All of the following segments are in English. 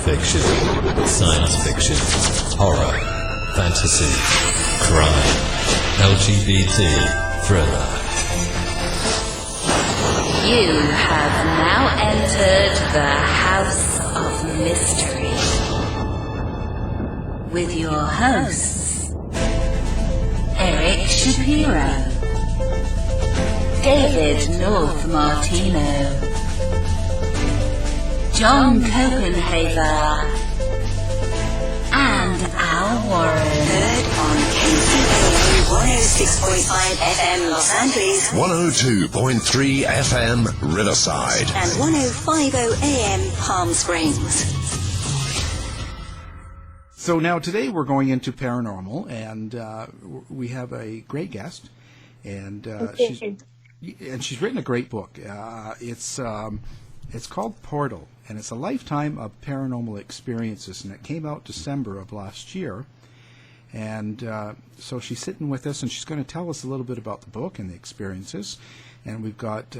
fiction, science fiction, horror, fantasy, crime, LGBT, thriller. You have now entered the House of Mystery with your hosts, Eric Shapiro, David North Martino, John Copenhaver, and Al Warren. Heard on KCAA 106.5 FM Los Angeles, 102.3 FM Riverside, and 105.0 AM Palm Springs. So now today we're going into paranormal, and we have a great guest, and she's written a great book. It's called Portal, and it's a lifetime of paranormal experiences, and it came out December of last year. And so she's sitting with us, and she's going to tell us a little bit about the book and the experiences. And we've got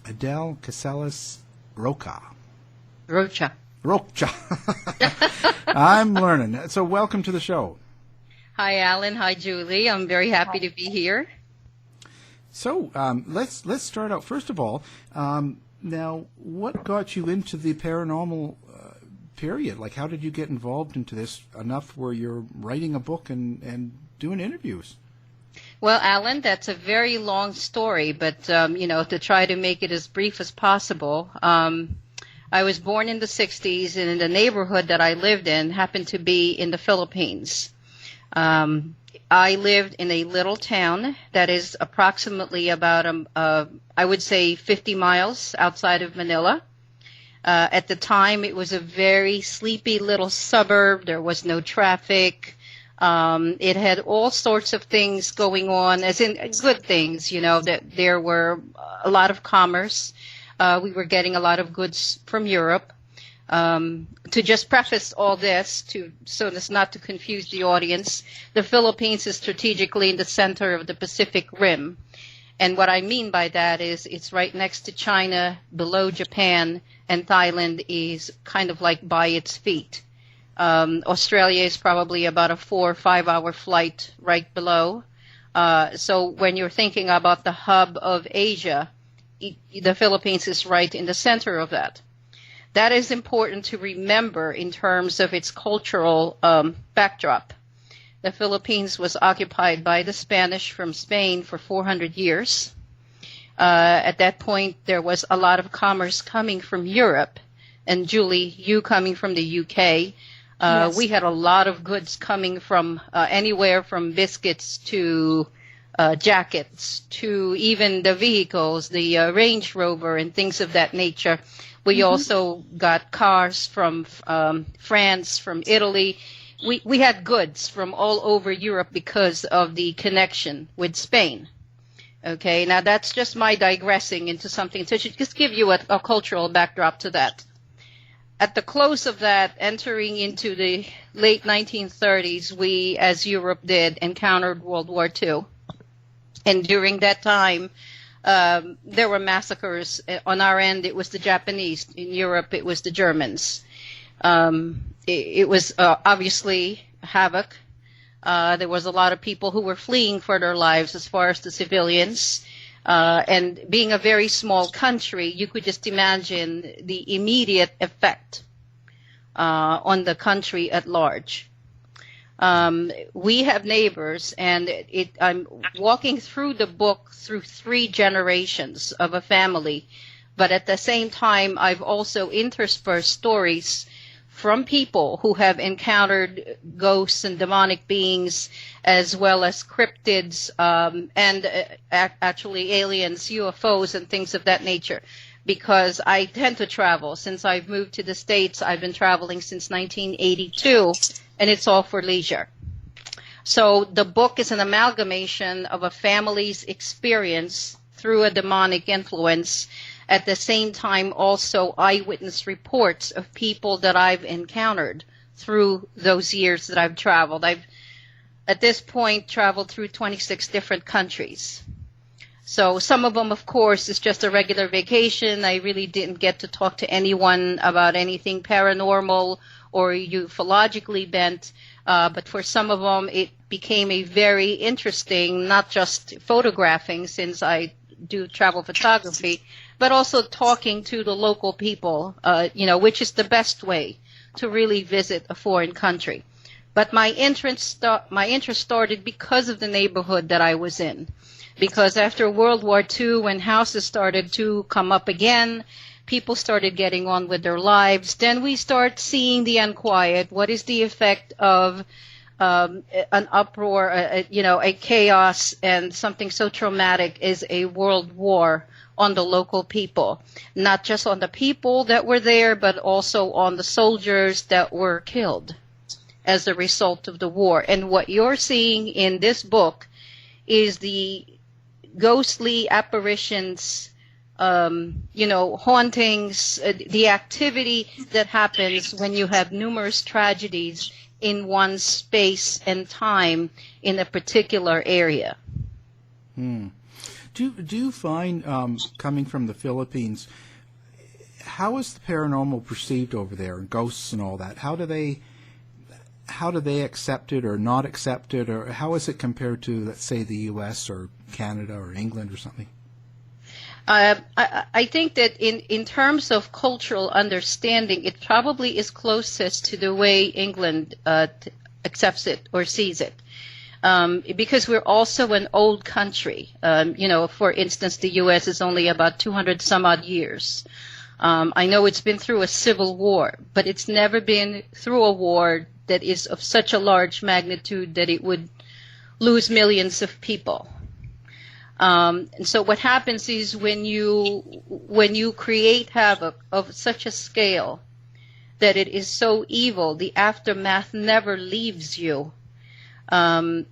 Adele, Casales, Rocha. Rocha. I'm learning. So welcome to the show. Hi, Alan. Hi, Julie. I'm very happy to be here. So let's start out. First of all, now, what got you into the paranormal period? Like, how did you get involved into this enough where you're writing a book and doing interviews? Well, Alan, that's a very long story, but, to try to make it as brief as possible, I was born in the 60s, and in the neighborhood that I lived in happened to be in the Philippines. I lived in a little town that is approximately about, I would say, 50 miles outside of Manila. At the time, it was a very sleepy little suburb. There was no traffic. It had all sorts of things going on, as in good things, that there were a lot of commerce. We were getting a lot of goods from Europe. To just preface all this, so as not to confuse the audience, the Philippines is strategically in the center of the Pacific Rim. And what I mean by that is it's right next to China, below Japan, and Thailand is kind of like by its feet. Australia is probably about a 4 or 5 hour flight right below. So when you're thinking about the hub of Asia, the Philippines is right in the center of that. That is important to remember in terms of its cultural backdrop. The Philippines was occupied by the Spanish from Spain for 400 years. At that point, there was a lot of commerce coming from Europe. And Julie, you coming from the UK, yes. We had a lot of goods coming from anywhere from biscuits to jackets to even the vehicles, the Range Rover and things of that nature. We also got cars from France, from Italy. We had goods from all over Europe because of the connection with Spain. Okay, now that's just my digressing into something to just give you a cultural backdrop to that. At the close of that, entering into the late 1930s, we, as Europe did, encountered World War II. And during that time, there were massacres. On our end, it was the Japanese. In Europe, it was the Germans. It was obviously havoc. There was a lot of people who were fleeing for their lives as far as the civilians. And being a very small country, you could just imagine the immediate effect on the country at large. We have neighbors, and I'm walking through the book through 3 generations of a family, but at the same time, I've also interspersed stories from people who have encountered ghosts and demonic beings, as well as cryptids, and actually aliens, UFOs, and things of that nature. Because I tend to travel. Since I've moved to the States, I've been traveling since 1982, and it's all for leisure. So the book is an amalgamation of a family's experience through a demonic influence. At the same time, also eyewitness reports of people that I've encountered through those years that I've traveled. I've, at this point, traveled through 26 different countries. So some of them, of course, is just a regular vacation. I really didn't get to talk to anyone about anything paranormal or ufologically bent. But for some of them, it became a very interesting, not just photographing, since I do travel photography, but also talking to the local people, which is the best way to really visit a foreign country. But my interest started because of the neighborhood that I was in. Because after World War II, when houses started to come up again, people started getting on with their lives. Then we start seeing the unquiet. What is the effect of an uproar, a chaos, and something so traumatic as a world war on the local people? Not just on the people that were there, but also on the soldiers that were killed as a result of the war. And what you're seeing in this book is the ghostly apparitions, hauntings, the activity that happens when you have numerous tragedies in one space and time in a particular area. Do you find, coming from the Philippines, how is the paranormal perceived over there, and ghosts and all that? How do they accept it or not accept it, or how is it compared to, let's say, the U.S. or Canada or England or something? I think that in terms of cultural understanding, it probably is closest to the way England accepts it or sees it. Because we're also an old country. For instance, the U.S. is only about 200 some odd years. I know it's been through a civil war, but it's never been through a war that is of such a large magnitude that it would lose millions of people. And so what happens is when you create havoc of such a scale that it is so evil, the aftermath never leaves you. And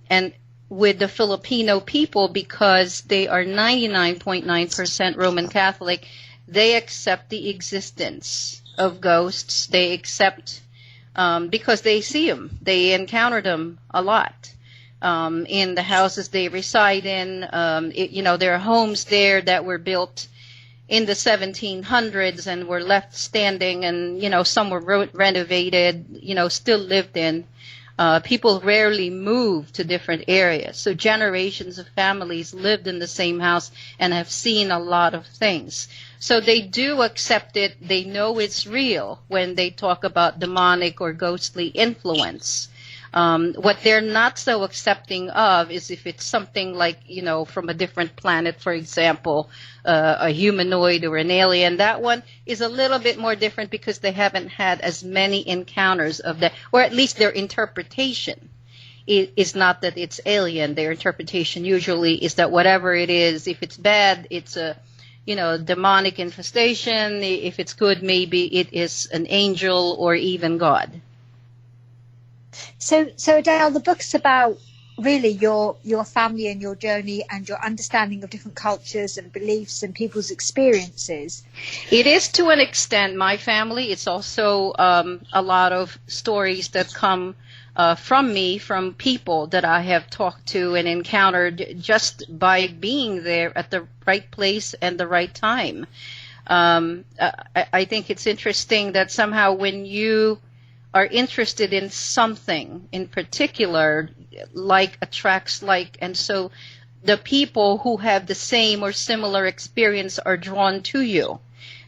with the Filipino people, because they are 99.9% Roman Catholic, they accept the existence of ghosts. They accept, because they see them, they encounter them a lot. In the houses they reside in, there are homes there that were built in the 1700s and were left standing, and, some were renovated, still lived in. People rarely move to different areas. So generations of families lived in the same house and have seen a lot of things. So they do accept it. They know it's real when they talk about demonic or ghostly influence. What they're not so accepting of is if it's something like, from a different planet, for example, a humanoid or an alien. That one is a little bit more different because they haven't had as many encounters of that, or at least their interpretation is not that it's alien. Their interpretation usually is that whatever it is, if it's bad, it's a, demonic infestation. If it's good, maybe it is an angel or even God. So Adele, the book's about really your family and your journey and your understanding of different cultures and beliefs and people's experiences. It is to an extent my family. It's also a lot of stories that come from me, from people that I have talked to and encountered just by being there at the right place and the right time. I think it's interesting that somehow when you are interested in something in particular, like attracts like, and so the people who have the same or similar experience are drawn to you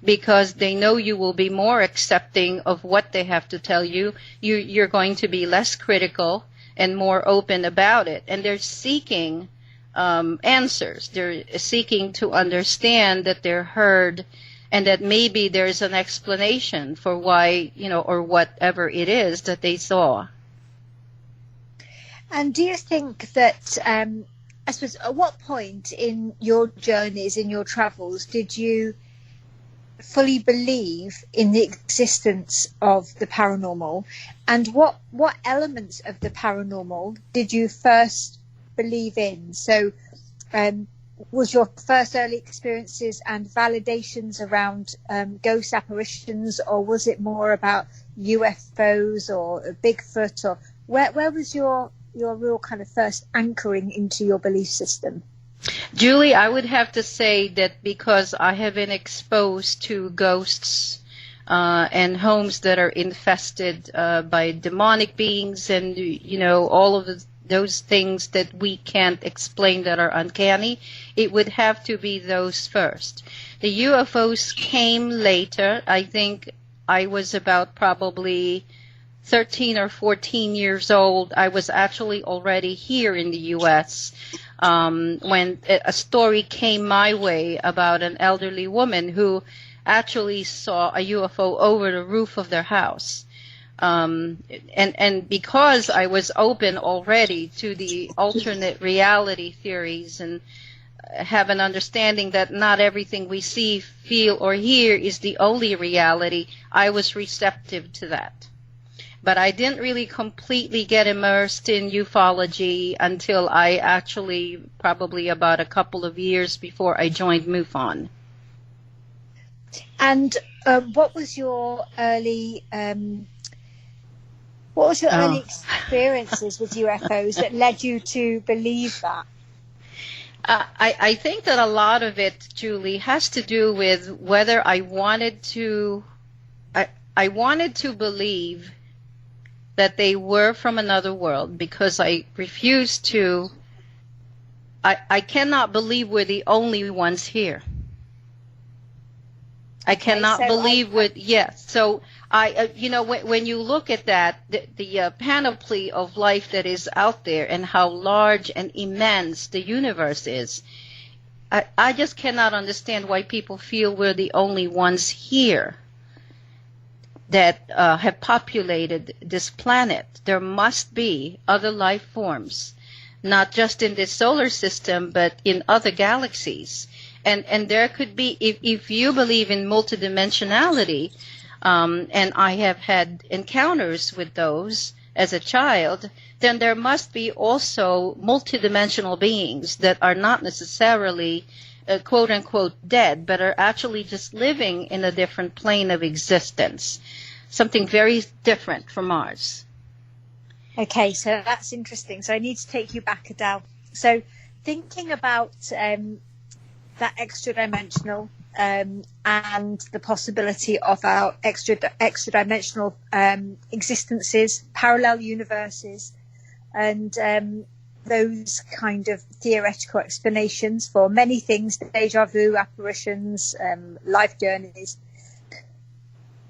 because they know you will be more accepting of what they have to tell you. You're going to be less critical and more open about it. And they're seeking answers. They're seeking to understand that they're heard and that maybe there's an explanation for why, or whatever it is that they saw. And do you think that, I suppose, at what point in your journeys, in your travels, did you fully believe in the existence of the paranormal? And what elements of the paranormal did you first believe in? So, was your first early experiences and validations around ghost apparitions, or was it more about UFOs or Bigfoot, or where was your real kind of first anchoring into your belief system? Julie, I would have to say that because I have been exposed to ghosts and homes that are infested by demonic beings and, all of those things that we can't explain that are uncanny, it would have to be those first. The UFOs came later. I think I was about probably 13 or 14 years old. I was actually already here in the U.S. When a story came my way about an elderly woman who actually saw a UFO over the roof of their house. And because I was open already to the alternate reality theories and have an understanding that not everything we see, feel, or hear is the only reality, I was receptive to that. But I didn't really completely get immersed in ufology until I actually, probably about a couple of years before I joined MUFON. And what was your early experiences with UFOs that led you to believe that? I think that a lot of it, Julie, has to do with whether I wanted to believe that they were from another world, because I refuse to. I cannot believe we're the only ones here. I cannot believe So when you look at that, the panoply of life that is out there and how large and immense the universe is, I just cannot understand why people feel we're the only ones here that have populated this planet. There must be other life forms, not just in this solar system, but in other galaxies. And there could be, if you believe in multidimensionality, and I have had encounters with those as a child, then there must be also multidimensional beings that are not necessarily quote unquote dead, but are actually just living in a different plane of existence, something very different from ours. Okay, so that's interesting. So I need to take you back, Adele. So thinking about that extra-dimensional and the possibility of our extra-dimensional existences, parallel universes, and those kind of theoretical explanations for many things, deja vu, apparitions, life journeys.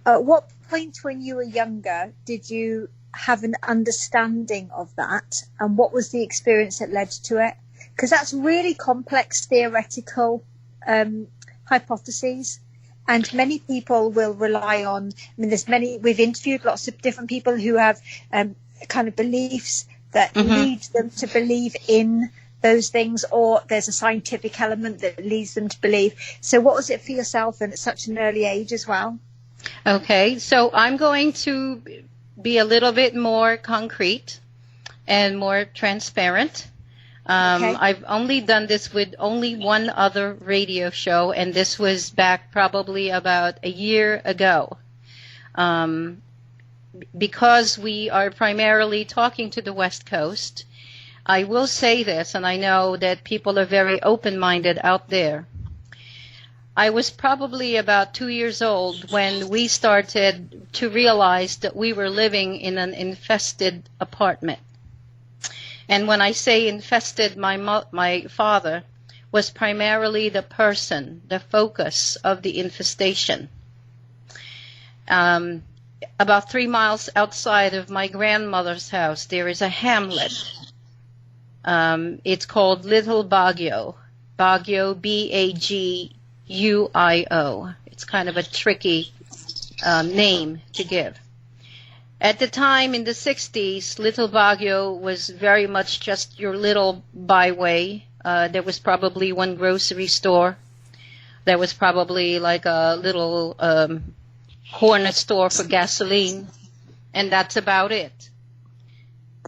At what point when you were younger did you have an understanding of that, and what was the experience that led to it? Because that's really complex theoretical hypotheses, and many people will rely on. We've interviewed lots of different people who have kind of beliefs that lead them to believe in those things, or there's a scientific element that leads them to believe. So what was it for yourself, and at such an early age as well? Okay, so I'm going to be a little bit more concrete and more transparent. Okay. I've only done this with only one other radio show, and this was back probably about a year ago. Because we are primarily talking to the West Coast, I will say this, and I know that people are very open-minded out there. I was probably about 2 years old when we started to realize that we were living in an infested apartment. And when I say infested, my father was primarily the person, the focus of the infestation. About 3 miles outside of my grandmother's house, there is a hamlet. It's called Little Baguio. Baguio, B-A-G-U-I-O. It's kind of a tricky name to give. At the time in the 60s, Little Baguio was very much just your little byway. There was probably one grocery store. There was probably like a little corner store for gasoline, and that's about it.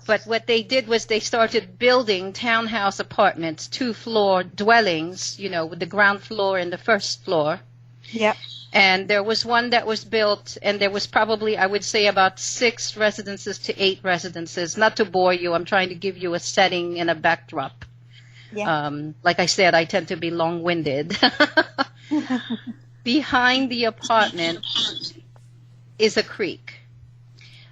But what they did was they started building townhouse apartments, 2-floor dwellings, with the ground floor and the first floor. Yep. And there was one that was built, and there was probably, I would say, about 6 residences to 8 residences. Not to bore you, I'm trying to give you a setting and a backdrop. Yeah. Like I said, I tend to be long-winded. Behind the apartment is a creek.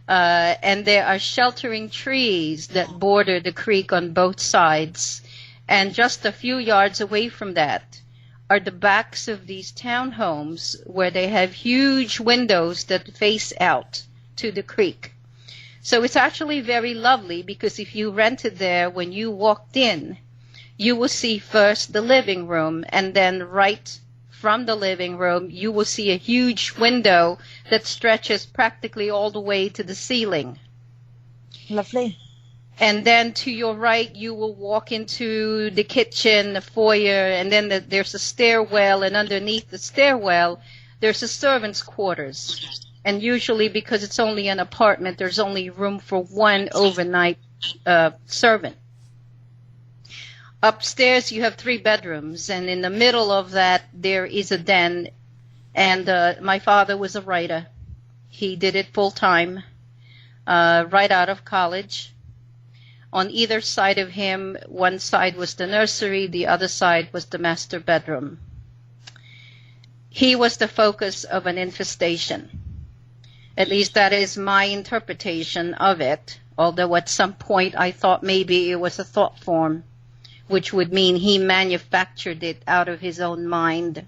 And there are sheltering trees that border the creek on both sides. And just a few yards away from that are the backs of these townhomes where they have huge windows that face out to the creek. So it's actually very lovely because if you rented there, when you walked in, you will see first the living room, and then right from the living room, you will see a huge window that stretches practically all the way to the ceiling. Lovely. And then to your right, you will walk into the kitchen, the foyer, and then there's a stairwell, and underneath the stairwell, there's a servant's quarters. And usually, because it's only an apartment, there's only room for one overnight servant. Upstairs, you have 3 bedrooms, and in the middle of that, there is a den. And my father was a writer. He did it full time, right out of college. On either side of him, one side was the nursery, the other side was the master bedroom. He was the focus of an infestation. At least that is my interpretation of it, although at some point I thought maybe it was a thought form, which would mean he manufactured it out of his own mind.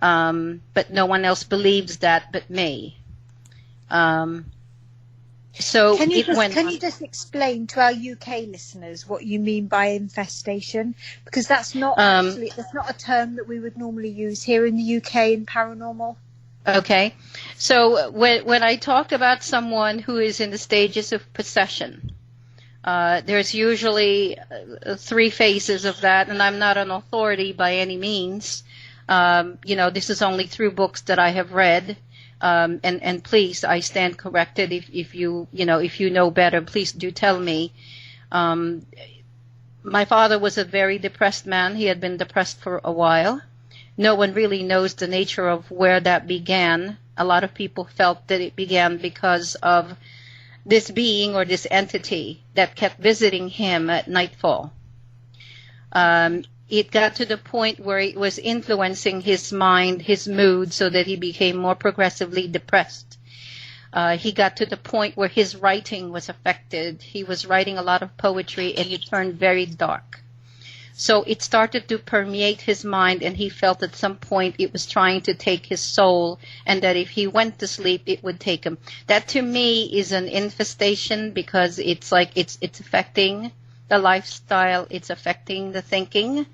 But no one else believes that but me. So can you just explain to our UK listeners what you mean by infestation? Because that's not that's not a term that we would normally use here in the UK in paranormal. Okay. So when I talk about someone who is in the stages of possession, there's usually 3 phases of that, and I'm not an authority by any means. This is only through books that I have read. And please, I stand corrected. If you know better, please do tell me. My father was a very depressed man. He had been depressed for a while. No one really knows the nature of where that began. A lot of people felt that it began because of this being or this entity that kept visiting him at nightfall. It got to the point where it was influencing his mind, his mood, so that he became more progressively depressed. He got to the point where his writing was affected. He was writing a lot of poetry, and it turned very dark. So it started to permeate his mind, and he felt at some point it was trying to take his soul, and that if he went to sleep, it would take him. That to me is an infestation, because it's like it's affecting the lifestyle, it's affecting the thinking.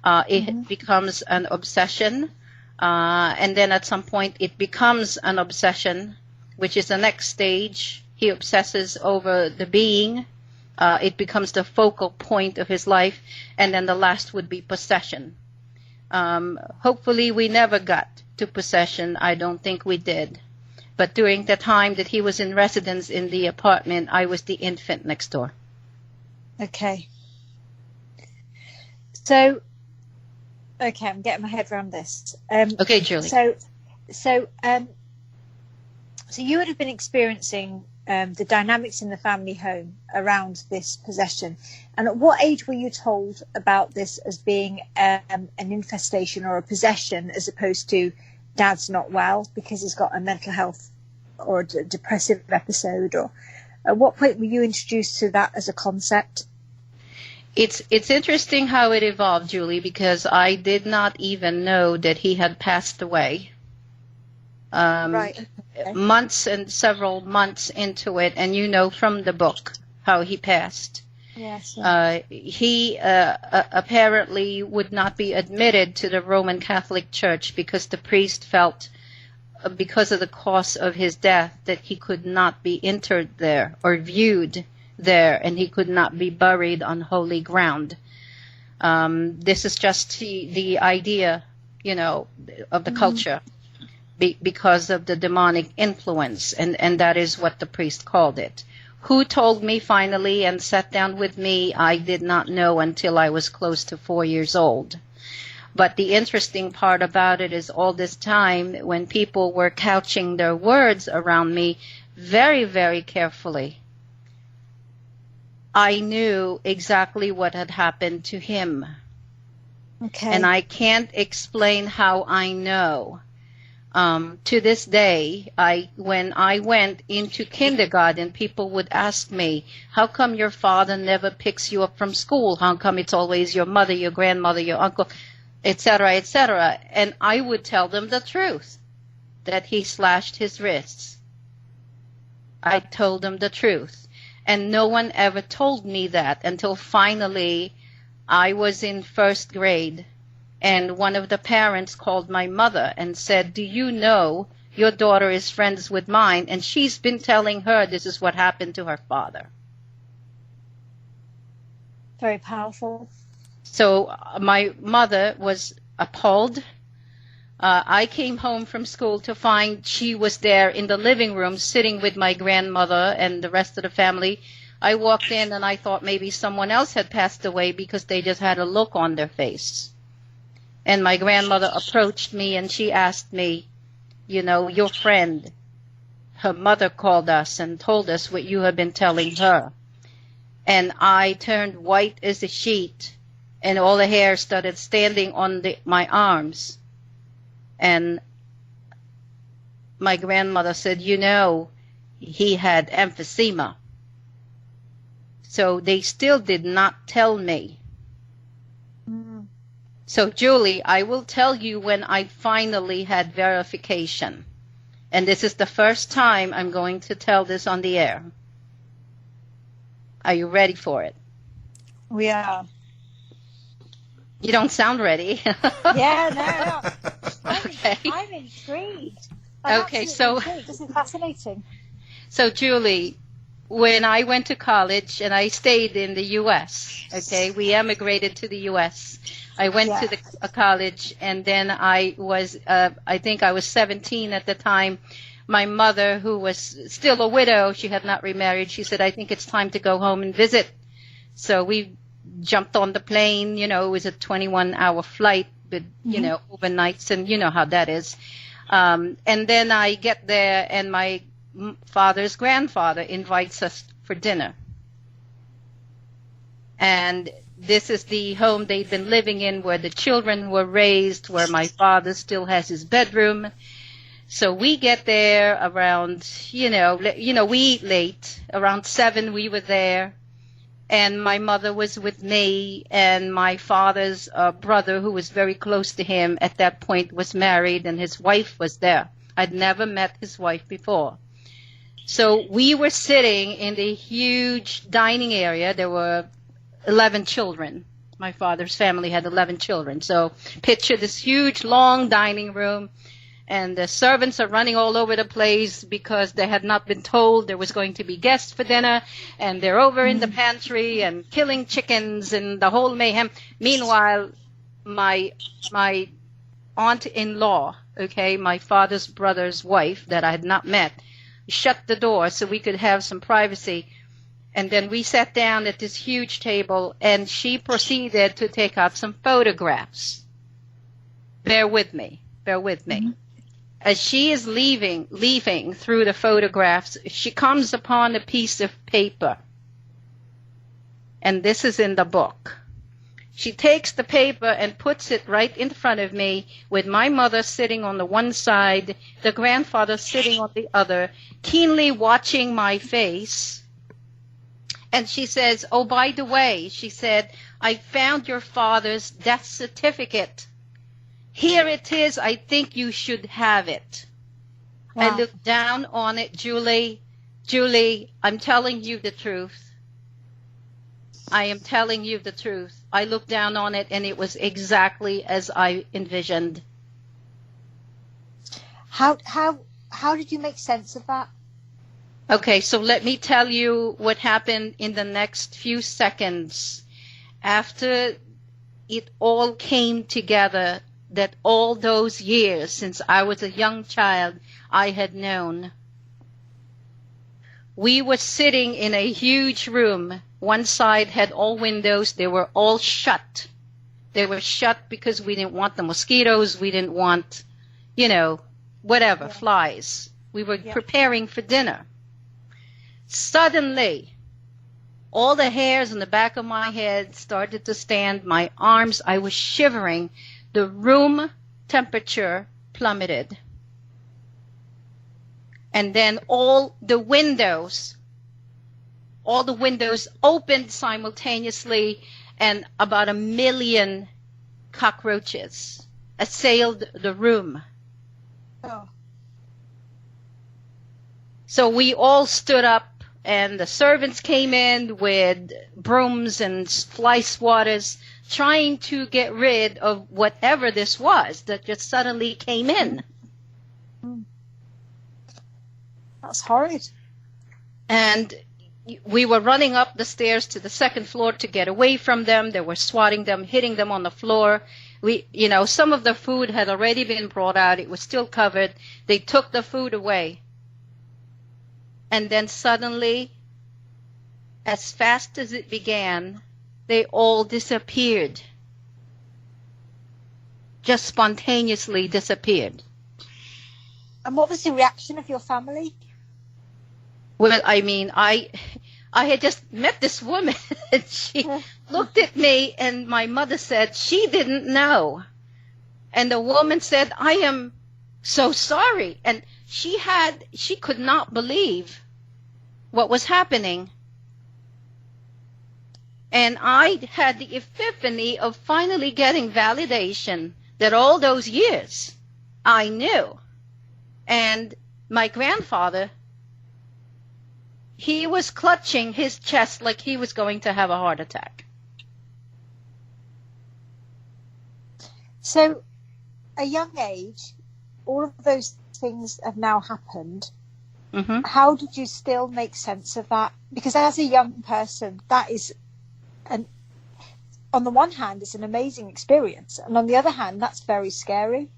It becomes an obsession, and then at some point it becomes an obsession, which is the next stage. He obsesses over the being. It becomes the focal point of his life, and then the last would be possession. Hopefully we never got to possession. I don't think we did. But during the time that he was in residence in the apartment, I was the infant next door. Okay. So, I'm getting my head around this. Okay, Julie. So you would have been experiencing the dynamics in the family home around this possession. And at what age were you told about this as being an infestation or a possession, as opposed to dad's not well because he's got a mental health or a depressive episode? Or at what point were you introduced to that as a concept? It's interesting how it evolved, Julie, because I did not even know that he had passed away. Right. Okay. Months and several months into it, and from the book how he passed. Yes. He apparently would not be admitted to the Roman Catholic Church because the priest felt, because of the cause of his death, that he could not be interred there or viewed there, and he could not be buried on holy ground. This is just the idea, of the culture, because of the demonic influence, and that is what the priest called it. Who told me finally and sat down with me, I did not know until I was close to 4 years old. But the interesting part about it is all this time, when people were couching their words around me very, very carefully, I knew exactly what had happened to him. Okay. And I can't explain how I know. To this day, when I went into kindergarten, people would ask me, how come your father never picks you up from school? How come it's always your mother, your grandmother, your uncle, etc., etc.? And I would tell them the truth, that he slashed his wrists. I told them the truth. And no one ever told me that until finally I was in first grade. And one of the parents called my mother and said, do you know your daughter is friends with mine? And she's been telling her this is what happened to her father. Very powerful. So my mother was appalled. I came home from school to find she was there in the living room sitting with my grandmother and the rest of the family. I walked in and I thought maybe someone else had passed away because they just had a look on their face. And my grandmother approached me and she asked me, you know, your friend, her mother called us and told us what you have been telling her. And I turned white as a sheet and all the hair started standing on my arms. And my grandmother said, you know, he had emphysema. So they still did not tell me. So, Julie, I will tell you when I finally had verification. And this is the first time I'm going to tell this on the air. Are you ready for it? We are. You don't sound ready. Yeah, no. Okay. I'm intrigued. Okay, so this is fascinating. So, Julie, when I went to college and I stayed in the U.S., okay, we emigrated to the U.S., I went to a college, and then I think I was 17 at the time. My mother, who was still a widow, she had not remarried, she said, I think it's time to go home and visit. So we jumped on the plane, you know, it was a 21-hour flight, but, you know, overnights, and you know how that is. And then I get there, and my father's grandfather invites us for dinner. And this is the home they'd been living in where the children were raised, where my father still has his bedroom. So we get there around, we eat late. Around 7 we were there. And my mother was with me, and my father's brother, who was very close to him at that point, was married, and his wife was there. I'd never met his wife before. So we were sitting in the huge dining area. There were 11 children. My father's family had 11 children. So picture this huge, long dining room, and the servants are running all over the place because they had not been told there was going to be guests for dinner, and they're over in the pantry and killing chickens and the whole mayhem. Meanwhile, my aunt-in-law, okay, my father's brother's wife that I had not met, shut the door so we could have some privacy. And then we sat down at this huge table, and she proceeded to take out some photographs. Bear with me. As she is leaving through the photographs, she comes upon a piece of paper. And this is in the book. She takes the paper and puts it right in front of me, with my mother sitting on the one side, the grandfather sitting on the other, keenly watching my face. And she says, oh, by the way, she said, I found your father's death certificate. Here it is. I think you should have it. Wow. I looked down on it, Julie. Julie, I'm telling you the truth. I am telling you the truth. I looked down on it, and it was exactly as I envisioned. How did you make sense of that? Okay, so let me tell you what happened in the next few seconds. After it all came together, that all those years since I was a young child, I had known. We were sitting in a huge room. One side had all windows. They were all shut. They were shut because we didn't want the mosquitoes. We didn't want, flies. We were preparing for dinner. Suddenly, All the hairs on the back of my head started to stand. My arms, I was shivering. The room temperature plummeted. And then all the windows opened simultaneously, and about 1 million cockroaches assailed the room. Oh. So we all stood up, and the servants came in with brooms and fly swatters, trying to get rid of whatever this was that just suddenly came in. That's horrid. And we were running up the stairs to the second floor to get away from them. They were swatting them, hitting them on the floor. Some of the food had already been brought out. It was still covered. They took the food away. And then suddenly, as fast as it began, they all disappeared. Just spontaneously disappeared. And what was the reaction of your family? Well, I mean, I had just met this woman, and she looked at me, and my mother said she didn't know. And the woman said, I am so sorry. And she could not believe what was happening. And I had the epiphany of finally getting validation that all those years I knew. And my grandfather, he was clutching his chest like he was going to have a heart attack. So, a young age, all of those things have now happened. Mm-hmm. How did you still make sense of that? Because as a young person, that is, on the one hand, it's an amazing experience, and on the other hand, that's very scary.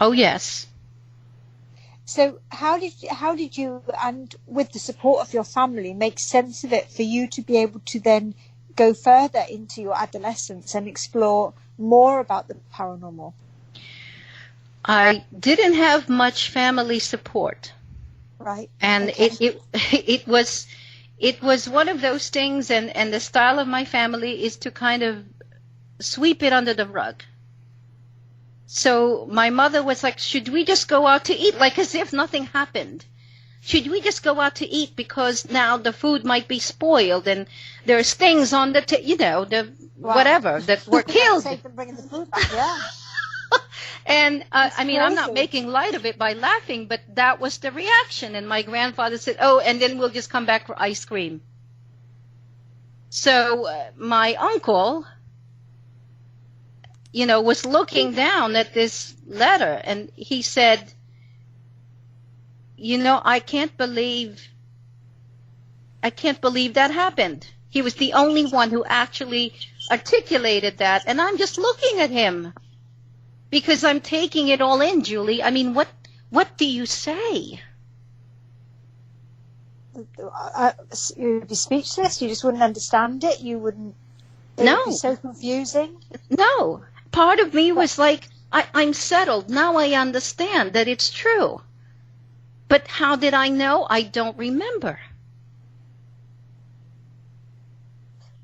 Oh, yes. So how did you, and with the support of your family, make sense of it for you to be able to then go further into your adolescence and explore more about the paranormal? I didn't have much family support. Right. And okay. it was one of those things, and the style of my family is to kind of sweep it under the rug. So my mother was like, should we just go out to eat? Like as if nothing happened. Should we just go out to eat because now the food might be spoiled and there's things on the, whatever, that were killed. Save them bringing the food back, yeah. And I mean, I'm not crazy. making light of it by laughing, but that was the reaction. And my grandfather said, oh, and then we'll just come back for ice cream. So my uncle, was looking down at this letter, and he said, I can't believe that happened. He was the only one who actually articulated that, and I'm just looking at him because I'm taking it all in, Julie. I mean, what do you say? You'd be speechless. You just wouldn't understand it. You wouldn't. It No. would be so confusing. No. Part of me was like, I'm settled. Now I understand that it's true. But how did I know? I don't remember.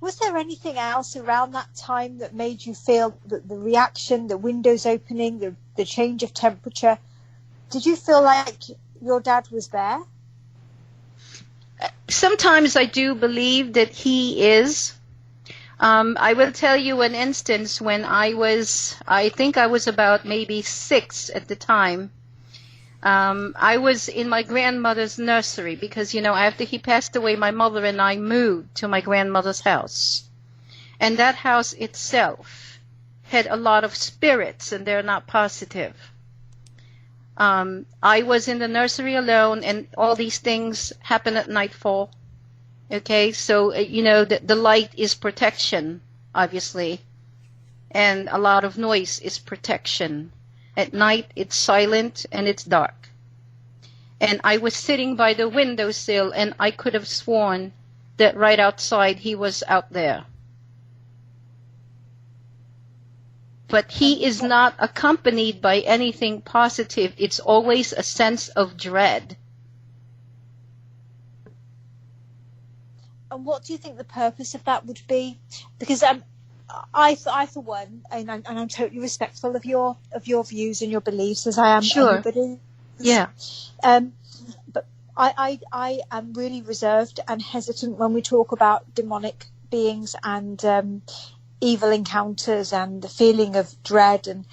Was there anything else around that time that made you feel that the reaction, the windows opening, the change of temperature? Did you feel like your dad was there? Sometimes I do believe that he is. I will tell you an instance when I think I was about maybe 6 at the time. I was in my grandmother's nursery because, after he passed away, my mother and I moved to my grandmother's house. And that house itself had a lot of spirits, and they're not positive. I was in the nursery alone, and all these things happen at nightfall. Okay, so, the light is protection, obviously, and a lot of noise is protection. At night, it's silent and it's dark. And I was sitting by the windowsill, and I could have sworn that right outside he was out there. But he is not accompanied by anything positive. It's always a sense of dread. what do you think the purpose of that would be? Because I for one, and I'm totally respectful of your views and your beliefs, as I am Sure. anybody. Yeah. But I am really reserved and hesitant when we talk about demonic beings and evil encounters and the feeling of dread,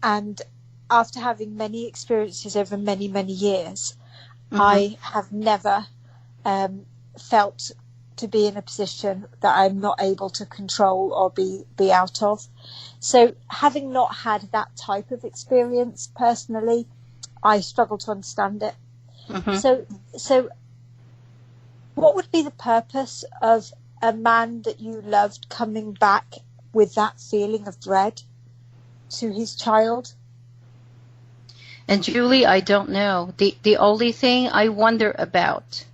and after having many experiences over many years, I have never felt to be in a position that I'm not able to control or be out of. So having not had that type of experience personally, I struggle to understand it. So what would be the purpose of a man that you loved coming back with that feeling of dread to his child? And Julie, I don't know. The only thing I wonder about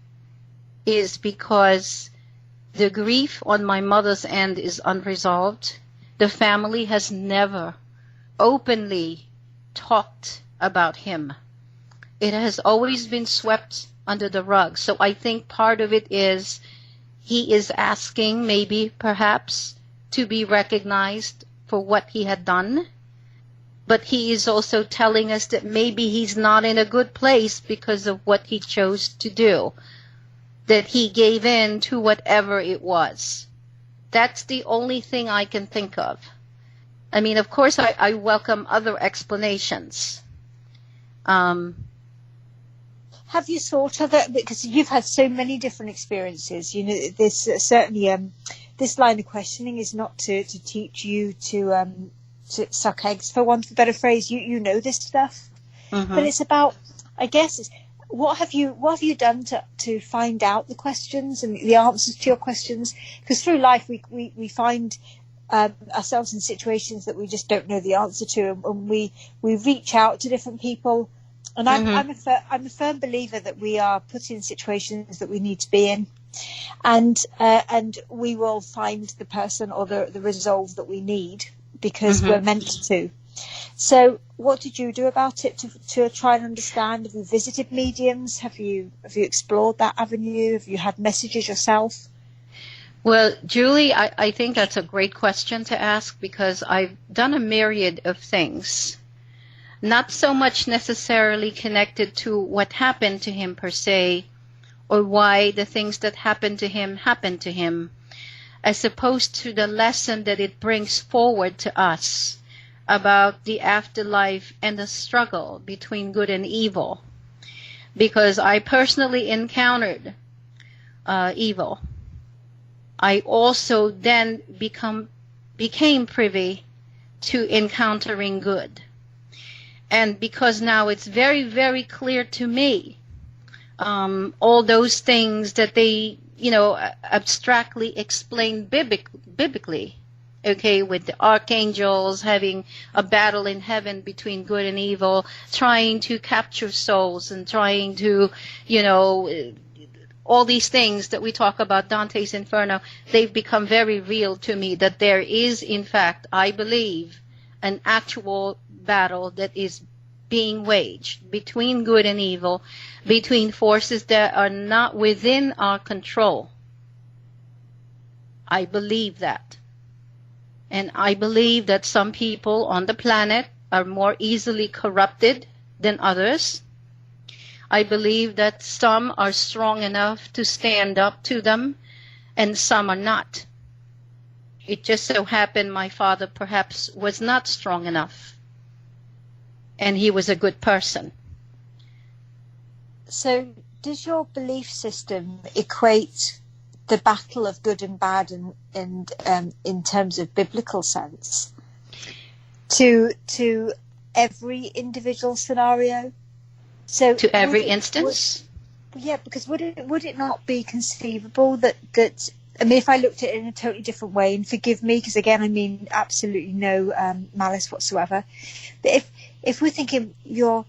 is because the grief on my mother's end is unresolved. The family has never openly talked about him. It has always been swept under the rug. So I think part of it is he is asking, maybe, perhaps, to be recognized for what he had done. But he is also telling us that maybe he's not in a good place because of what he chose to do, that he gave in to whatever it was. That's the only thing I can think of. I mean, of course, I welcome other explanations. Have you thought of it? Because you've had so many different experiences. You know, this certainly this line of questioning is not to teach you to suck eggs, for want of a better phrase. You know this stuff, but it's about, I guess, what have you done to find out the questions and the answers to your questions? Because through life we find ourselves in situations that we just don't know the answer to, and we reach out to different people. And I'm a firm believer that we are put in situations that we need to be in, and we will find the person or the resolve that we need because we're meant to. So what did you do about it to try and understand? Have you visited mediums? Have you explored that avenue? Have you had messages yourself? Well, Julie, I think that's a great question to ask, because I've done a myriad of things. Not so much necessarily connected to what happened to him per se, or why the things that happened to him, as opposed to the lesson that it brings forward to us about the afterlife and the struggle between good and evil. Because I personally encountered evil. I also then became privy to encountering good. And because now it's very, very clear to me, all those things that they, abstractly explain biblically, okay, with the archangels having a battle in heaven between good and evil, trying to capture souls and trying to, all these things that we talk about, Dante's Inferno, they've become very real to me, that there is, in fact, I believe, an actual battle that is being waged between good and evil, between forces that are not within our control. I believe that. And I believe that some people on the planet are more easily corrupted than others. I believe that some are strong enough to stand up to them, and some are not. It just so happened my father perhaps was not strong enough, and he was a good person. So does your belief system equate the battle of good and bad and in terms of biblical sense to every individual scenario? So to every instance? Yeah, because would it not be conceivable that I mean, if I looked at it in a totally different way, and forgive me, because again, I mean absolutely no malice whatsoever, but if we're thinking your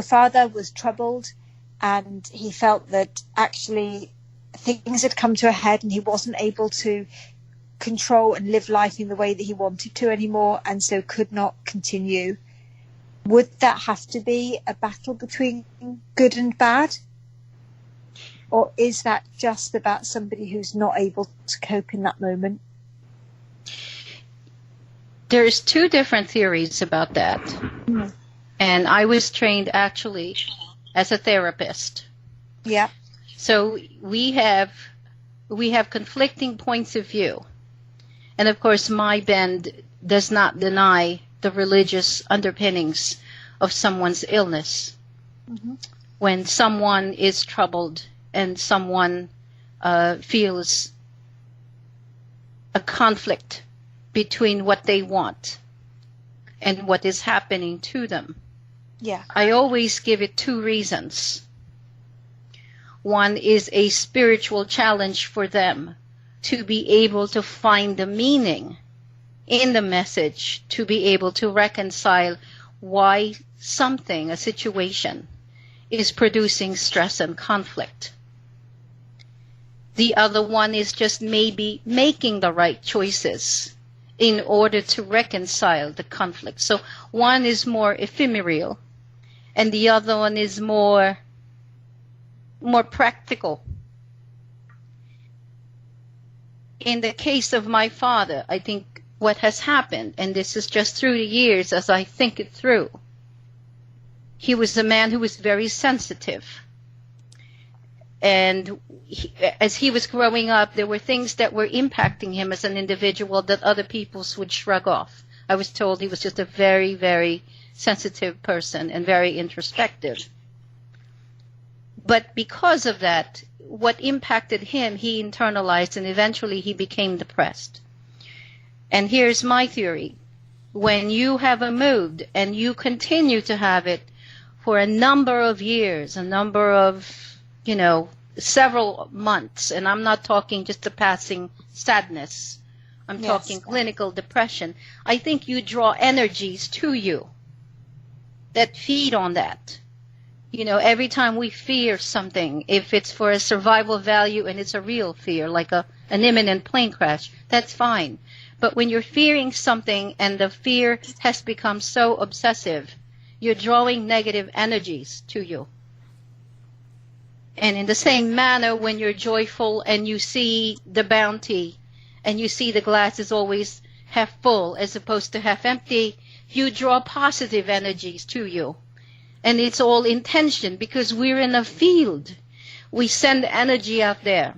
father was troubled and he felt that actually things had come to a head and he wasn't able to control and live life in the way that he wanted to anymore, and so could not continue, would that have to be a battle between good and bad? Or is that just about somebody who's not able to cope in that moment? There's two different theories about that. Mm. And I was trained actually as a therapist. Yeah. So we have conflicting points of view. And of course, my bend does not deny the religious underpinnings of someone's illness. Mm-hmm. When someone is troubled and someone feels a conflict between what they want and what is happening to them. Yeah. I always give it two reasons. One is a spiritual challenge for them to be able to find the meaning in the message, to be able to reconcile why something, a situation, is producing stress and conflict. The other one is just maybe making the right choices in order to reconcile the conflict. So one is more ephemeral and the other one is more practical. In the case of my father, I think what has happened, and this is just through the years as I think it through, he was a man who was very sensitive. And as he was growing up, there were things that were impacting him as an individual that other people would shrug off. I was told he was just a very, very sensitive person and very introspective. But because of that, what impacted him, he internalized, and eventually he became depressed. And here's my theory. When you have a mood and you continue to have it for a number of years, a number of, several months, and I'm not talking just a passing sadness, I'm talking clinical depression, I think you draw energies to you that feed on that. Every time we fear something, if it's for a survival value and it's a real fear, like an imminent plane crash, that's fine. But when you're fearing something and the fear has become so obsessive, you're drawing negative energies to you. And in the same manner, when you're joyful and you see the bounty and you see the glass is always half full as opposed to half empty, you draw positive energies to you. And it's all intention because we're in a field. We send energy out there.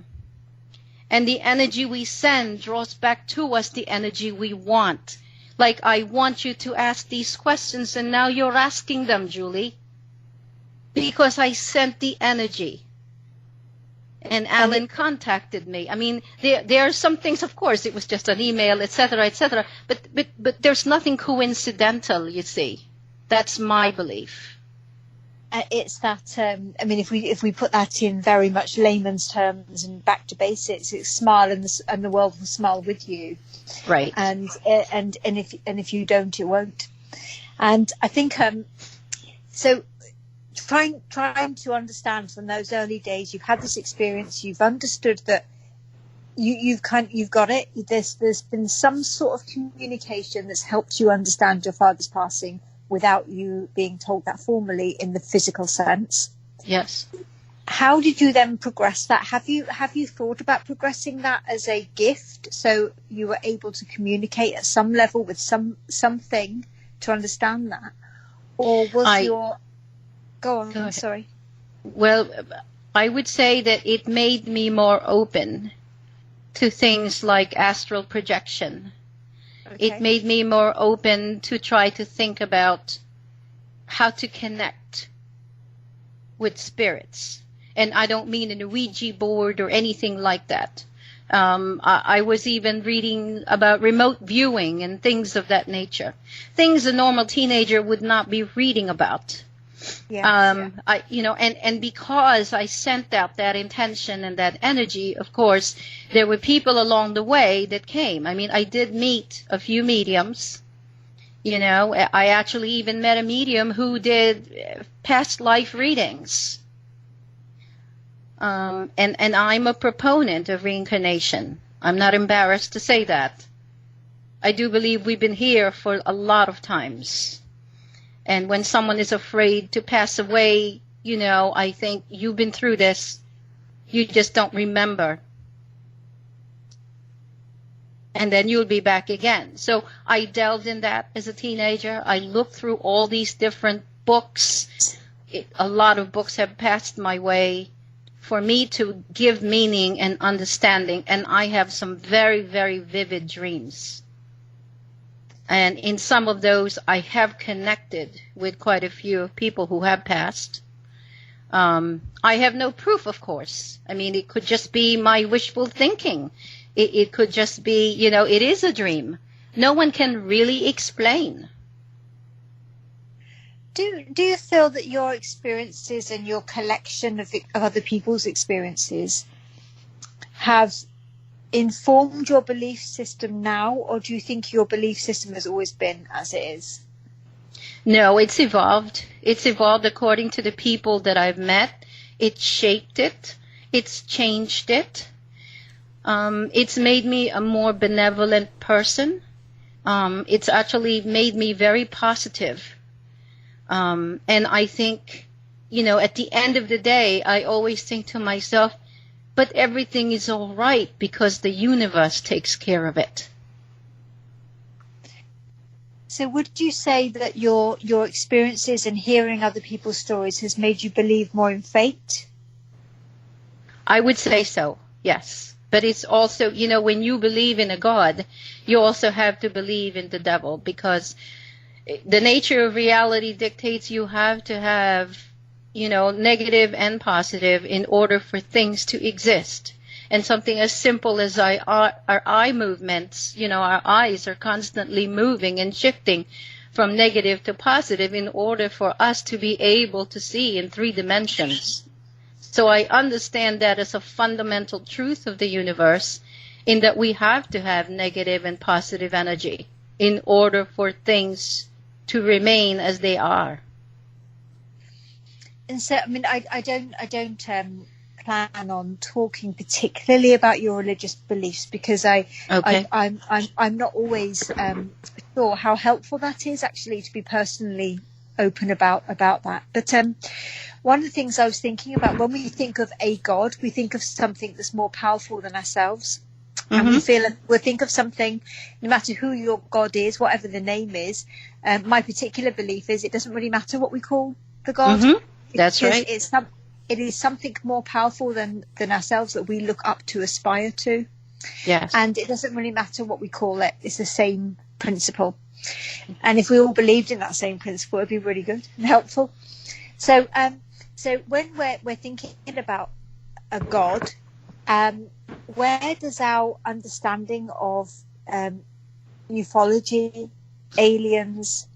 And the energy we send draws back to us the energy we want. Like, I want you to ask these questions, and now you're asking them, Julie. Because I sent the energy. And Alan contacted me. I mean, there are some things, of course, it was just an email, etc., etc. But there's nothing coincidental, you see. That's my belief. It's that, if we put that in very much layman's terms and back to basics, it's smile and the world will smile with you. Right. And if you don't, it won't. And I think, so trying to understand from those early days, you've had this experience, you've understood that you've got it. There's been some sort of communication that's helped you understand your father's passing without you being told that formally in the physical sense. Yes. How did you then progress that? Have you thought about progressing that as a gift, so you were able to communicate at some level with something to understand that, or was Go on. Sorry. Well, I would say that it made me more open to things like astral projection. Okay. It made me more open to try to think about how to connect with spirits. And I don't mean in a Ouija board or anything like that. I was even reading about remote viewing and things of that nature. Things a normal teenager would not be reading about. Yes, and because I sent out that intention and that energy, of course, there were people along the way that came. I mean, I did meet a few mediums. I actually even met a medium who did past life readings. And I'm a proponent of reincarnation. I'm not embarrassed to say that. I do believe we've been here for a lot of times. And when someone is afraid to pass away, I think you've been through this. You just don't remember. And then you'll be back again. So I delved in that as a teenager. I looked through all these different books. A lot of books have passed my way for me to give meaning and understanding. And I have some very, very vivid dreams. And in some of those, I have connected with quite a few people who have passed. I have no proof, of course. I mean, it could just be my wishful thinking. It could just be, it is a dream. No one can really explain. Do you feel that your experiences and your collection of other people's experiences have informed your belief system now, or do you think your belief system has always been as it is? No, it's evolved. It's evolved according to the people that I've met. It's shaped it. It's changed it. It's made me a more benevolent person. It's actually made me very positive. And I think, at the end of the day, I always think to myself, but everything is all right because the universe takes care of it. So would you say that your experiences and hearing other people's stories has made you believe more in fate? I would say so, yes. But it's also, when you believe in a God, you also have to believe in the devil, because the nature of reality dictates you have to have, negative and positive in order for things to exist. And something as simple as our eye movements, our eyes are constantly moving and shifting from negative to positive in order for us to be able to see in 3 dimensions. So I understand that as a fundamental truth of the universe, in that we have to have negative and positive energy in order for things to remain as they are. And so, I mean, I don't plan on talking particularly about your religious beliefs, because I'm not always sure how helpful that is, actually, to be personally open about that. But one of the things I was thinking about, when we think of a God, we think of something that's more powerful than ourselves. And we think of something, no matter who your God is, whatever the name is. My particular belief is it doesn't really matter what we call the God. That's right. It is something more powerful than ourselves that we look up to, aspire to. Yes. And it doesn't really matter what we call it. It's the same principle. And if we all believed in that same principle, it would be really good and helpful. So when we're thinking about a God, where does our understanding of ufology, aliens,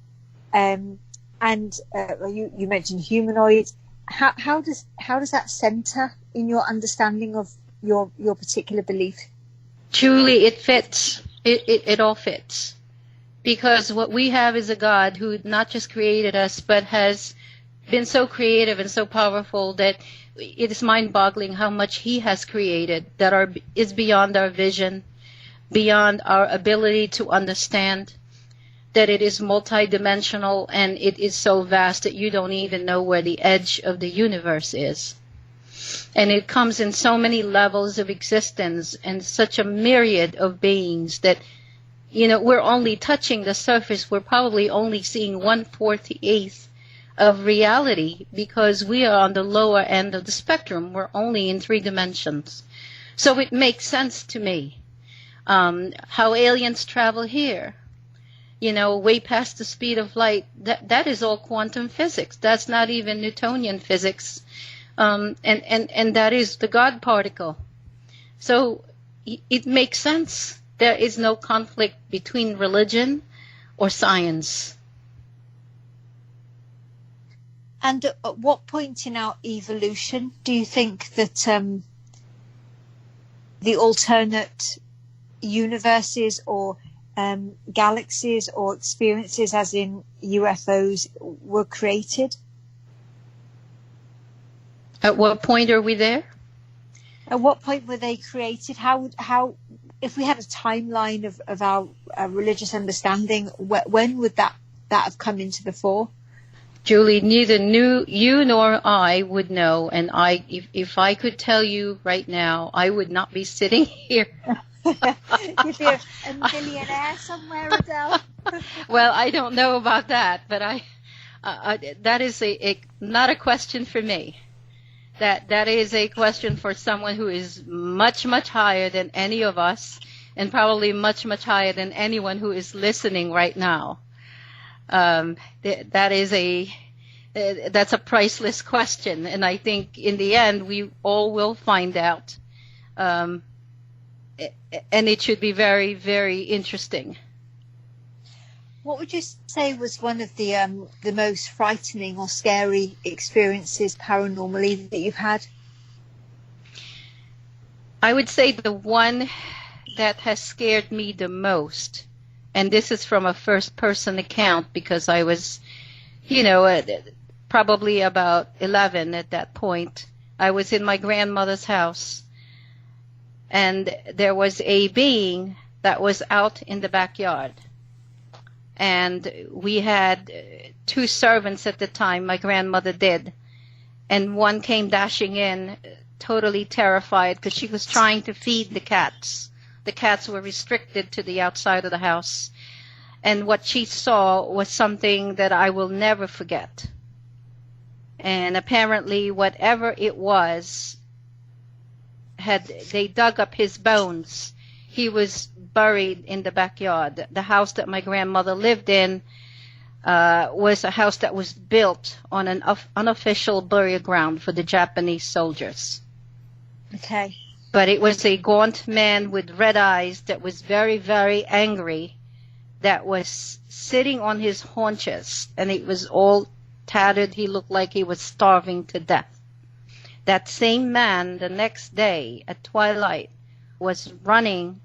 and you mentioned humanoids, how does that center in your understanding of your particular belief? Truly, it fits. It all fits. Because what we have is a God who not just created us, but has been so creative and so powerful that it is mind-boggling how much he has created that is beyond our vision, beyond our ability to understand, that it is multidimensional, and it is so vast that you don't even know where the edge of the universe is. And it comes in so many levels of existence and such a myriad of beings that, we're only touching the surface. We're probably only seeing 1/48 of reality, because we are on the lower end of the spectrum. We're only in 3 dimensions. So it makes sense to me how aliens travel here, way past the speed of light. That is all quantum physics. That's not even Newtonian physics. And that is the God particle. So it makes sense. There is no conflict between religion or science. And at what point in our evolution do you think that the alternate universes or galaxies or experiences, as in UFOs, were created? At what point are we there? At what point were they created? How if we had a timeline of our religious understanding, when would that have come into the fore? Julie, neither you nor I would know, and if I could tell you right now, I would not be sitting here. You'd be a millionaire somewhere, Adele. Well, I don't know about that, but that is not a question for me. That is a question for someone who is much, much higher than any of us, and probably much, much higher than anyone who is listening right now. That's a priceless question, and I think in the end we all will find out. And it should be very, very interesting. What would you say was one of the most frightening or scary experiences paranormally that you've had? I would say the one that has scared me the most, and this is from a first-person account because I was, probably about 11 at that point. I was in my grandmother's house, and there was a being that was out in the backyard. And we had 2 servants at the time, my grandmother did. And one came dashing in, totally terrified, because she was trying to feed the cats. The cats were restricted to the outside of the house. And what she saw was something that I will never forget. And apparently, whatever it was, they dug up his bones. He was buried in the backyard. The house that my grandmother lived in was a house that was built on an unofficial burial ground for the Japanese soldiers. Okay. But it was a gaunt man with red eyes that was very, very angry, that was sitting on his haunches, and it was all tattered. He looked like he was starving to death. That same man, the next day at twilight, was running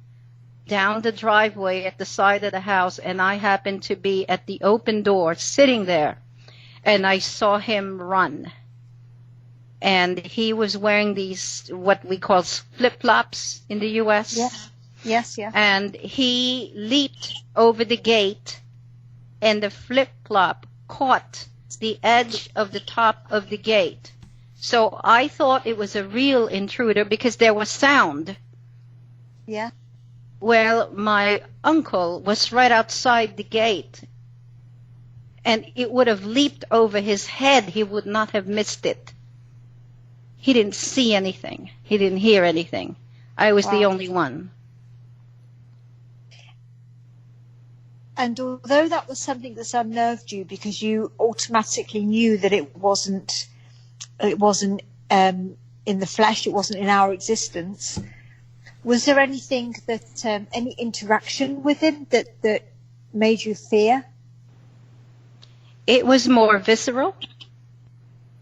down the driveway at the side of the house, and I happened to be at the open door sitting there, and I saw him run. And he was wearing these, what we call flip-flops in the U.S. Yes. And he leaped over the gate, and the flip-flop caught the edge of the top of the gate. So I thought it was a real intruder because there was sound. Yeah. Well, my uncle was right outside the gate, and it would have leaped over his head. He would not have missed it. He didn't see anything. He didn't hear anything. I was the only one. And although that was something that's unnerved you because you automatically knew that it wasn't in the flesh, it wasn't in our existence, was there anything that, any interaction with him that made you fear? It was more visceral.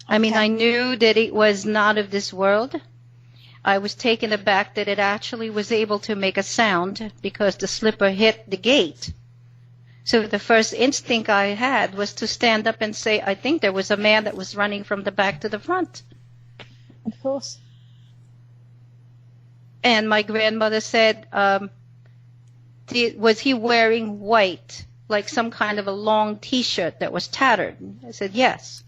I mean, Okay. I knew that it was not of this world. I was taken aback that it actually was able to make a sound because the slipper hit the gate. So the first instinct I had was to stand up and say, I think there was a man that was running from the back to the front. Of course. And my grandmother said, was he wearing white, like some kind of a long T-shirt that was tattered? I said, yes.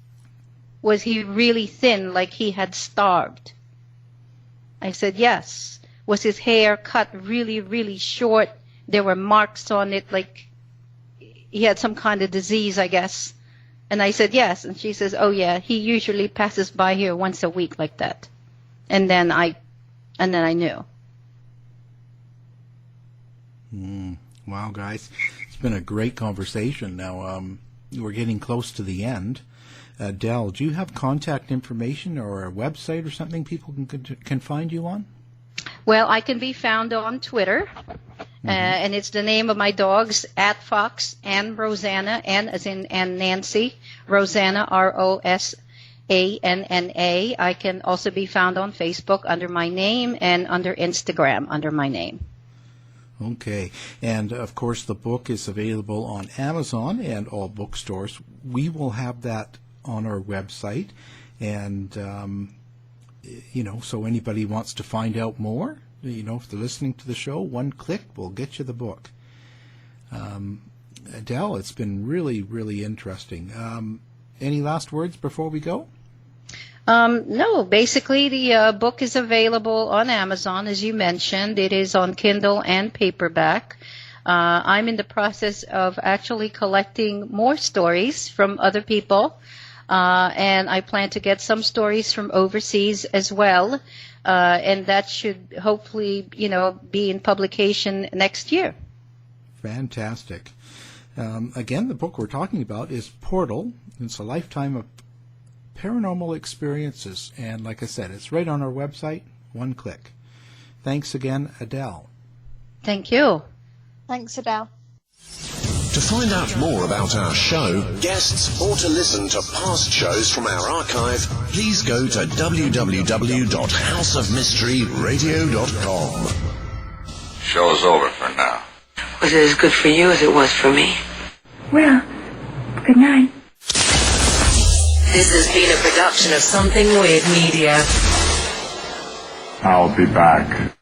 Was he really thin, like he had starved? I said, yes. Was his hair cut really, really short? There were marks on it, like he had some kind of disease, I guess. And I said, yes. And she says, oh, yeah, he usually passes by here once a week like that. And then I knew. Wow, guys. It's been a great conversation. Now, we're getting close to the end. Adele, do you have contact information or a website or something people can find you on? Well, I can be found on Twitter, and it's the name of my dogs, @Fox and Rosanna, N as in and Nancy, Rosanna, ROSANNA. I can also be found on Facebook under my name and under Instagram under my name. Okay. And, of course, the book is available on Amazon and all bookstores. We will have that on our website. And, so anybody wants to find out more, if they're listening to the show, one click will get you the book. Adele, it's been really, really interesting. Any last words before we go? No, basically the book is available on Amazon, as you mentioned. It is on Kindle and paperback. I'm in the process of actually collecting more stories from other people, and I plan to get some stories from overseas as well, and that should hopefully, be in publication next year. Fantastic. Again, the book we're talking about is Portal. It's a lifetime of paranormal experiences, and like I said, it's right on our website, one click. Thanks again, Adele. Thank you. Thanks, Adele. To find out more about our show, guests, or to listen to past shows from our archive, please go to www.houseofmysteryradio.com. Show's over for now. Was it as good for you as it was for me? Well, good night. This has been a production of Something Weird Media. I'll be back.